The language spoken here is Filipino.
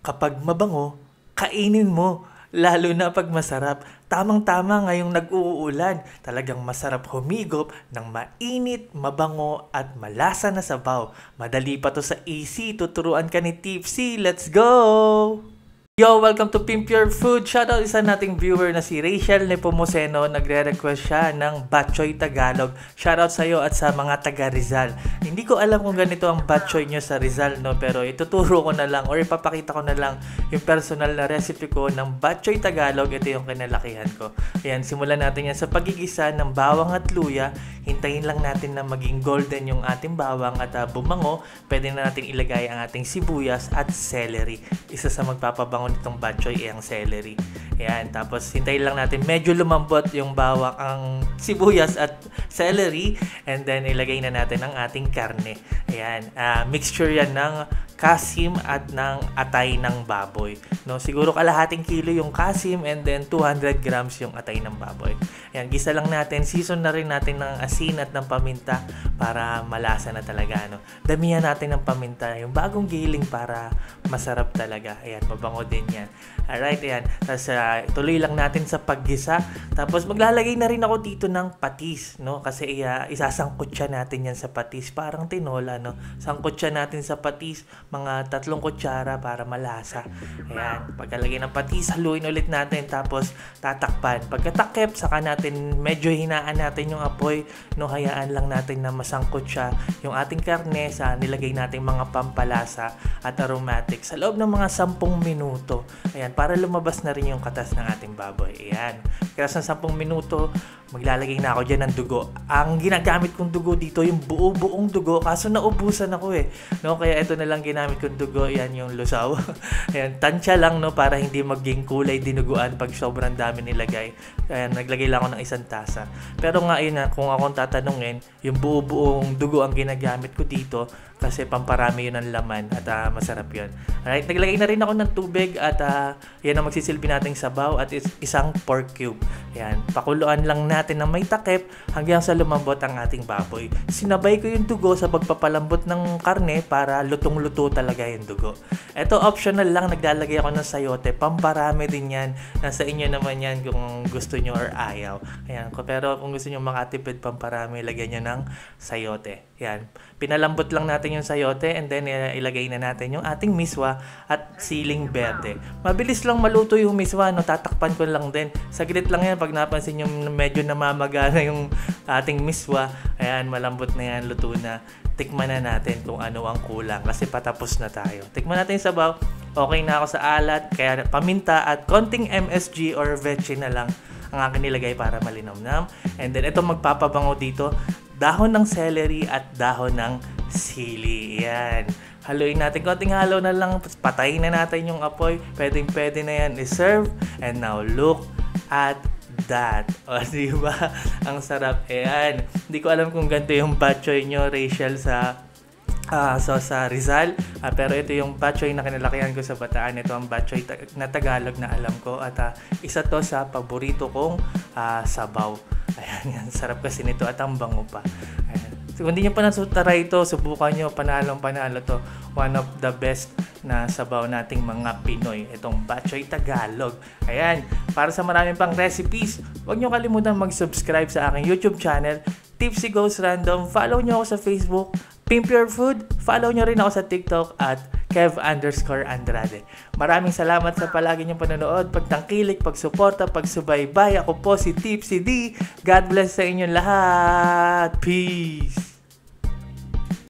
Kapag mabango, kainin mo. Lalo na pag masarap. Tamang-tama ngayong nag-uulan. Talagang masarap humigop ng mainit, mabango at malasa na sabaw. Madali pa to sa AC. Tuturuan ka ni Tipsy. Let's go! Yo, welcome to Pimp Your Food. Shoutout isa nating viewer na si Rachel Nepomuceno. Nagre-request siya ng Batchoy Tagalog. Shoutout sa iyo at sa mga taga Rizal. Hindi ko alam kung ganito ang batchoy nyo sa Rizal, no? Pero ituturo ko na lang or ipapakita ko na lang yung personal na recipe ko ng Batchoy Tagalog. Ito yung kinalakihan ko. Ayan, simulan natin yan sa pagigisa ng bawang at luya. Hintayin lang natin na maging golden yung ating bawang at bumango. Pwede na natin ilagay ang ating sibuyas at celery. Isa sa magpapabango nitong batchoy ay ang celery. Ayan, tapos hintayin lang natin medyo lumambot yung bawang, ang sibuyas at celery, and then ilagay na natin ang ating karne. Ayan, mixture yan ng kasim at ng atay ng baboy. No, siguro kalahating kilo yung kasim and then 200 grams yung atay ng baboy. Ayan, gisa lang natin, season na rin natin ng asin at ng paminta para malasa na talaga, no. Damihan natin ng paminta, yung bagong giling para masarap talaga. Ayan, mabango din yan. Alright, ayan. Tapos tuloy lang natin sa paggisa. Tapos maglalagay na rin ako dito ng patis, no? Kasi isasangkot siya natin yan sa patis. Parang tinola, no? Sangkot siya natin sa patis, mga 3 kutsara para malasa. Ayan. Pagkalagay ng patis, haluin ulit natin. Tapos tatakpan. Pagkatakip, saka natin medyo hinaan natin yung apoy, no? Hayaan lang natin na masangkot siya yung ating karne sa nilagay nating mga pampalasa at aromatic sa loob ng mga 10 minuto. Ayan, para lumabas na rin yung katas ng ating baboy. Ayan. Kaya sa 10 minuto, maglalagay na ako dyan ng dugo. Ang ginagamit kong dugo dito, yung buong dugo. Kaso naubusan ako eh. No? Kaya ito na lang ginamit kong dugo. Ayan yung lusaw. Ayan, tansya lang, no? Para hindi maging kulay dinuguan pag sobrang dami nilagay. Ayan, naglagay lang ako ng 1 tasa. Pero nga yun kung akong tatanungin, yung buong dugo ang ginagamit ko dito kasi pamparami yun ng laman at masarap yun. Alright, naglagay na rin ako ng tubig at yan ang magsisilbi nating sabaw at isang pork cube. Ayan, pakuluan lang natin na may takip hanggang sa lumambot ang ating baboy. Sinabay ko yung dugo sa pagpapalambot ng karne para lutong-luto talaga yung dugo. Ito optional lang, naglalagay ako ng sayote. Pamparami din yan. Nasa inyo naman yan kung gusto nyo or ayaw. Ayan, pero kung gusto nyo makatipid pamparami, lagyan nyo ng sayote. Ayan, pinalambot lang natin yung sayote and then ilagay na natin yung ating miswa at siling berde. Mabilis lang maluto yung miswa, no? Tatakpan ko lang din. Saglit lang yan pag napansin yung medyo namamaga na yung ating miswa. Ayan, malambot na yan, luto na. Tikman na natin kung ano ang kulang kasi patapos na tayo. Tikman natin yung sabaw. Okay na ako sa alat, kaya paminta at konting MSG or vetchin na lang ang akin nilagay para malinamnam. And then ito magpapabango dito, dahon ng celery at dahon ng sili. Yan. Haluin natin, konting halo na lang, patayin na natin yung apoy. Pwede na yan i-serve. And now look at that. O, diba? Ang sarap. Ayan. Hindi ko alam kung ganito yung batchoy nyo, Rachel, sa Rizal. Pero ito yung batchoy na kinalakihan ko sa Bataan. Ito ang batchoy na Tagalog na alam ko. At isa to sa paborito kong sabaw. Ayan, yan. Sarap kasi nito at ang bango pa. Ayan. So, kung hindi nyo pa nasutara ito, subukan nyo. Panalo to. One of the best na sabaw nating mga Pinoy. Itong Batchoy Tagalog. Ayan. Para sa maraming pang recipes, huwag nyo kalimutan mag-subscribe sa aking YouTube channel, Tipsy Goes Random. Follow nyo ako sa Facebook, Pimp Your Food. Follow nyo rin ako sa TikTok at Kev_Andrade. Maraming salamat sa palagi niyong panonood, pagtangkilik, pagsuporta, pagsubaybay. Ako po si Tipsy D. God bless sa inyong lahat. Peace!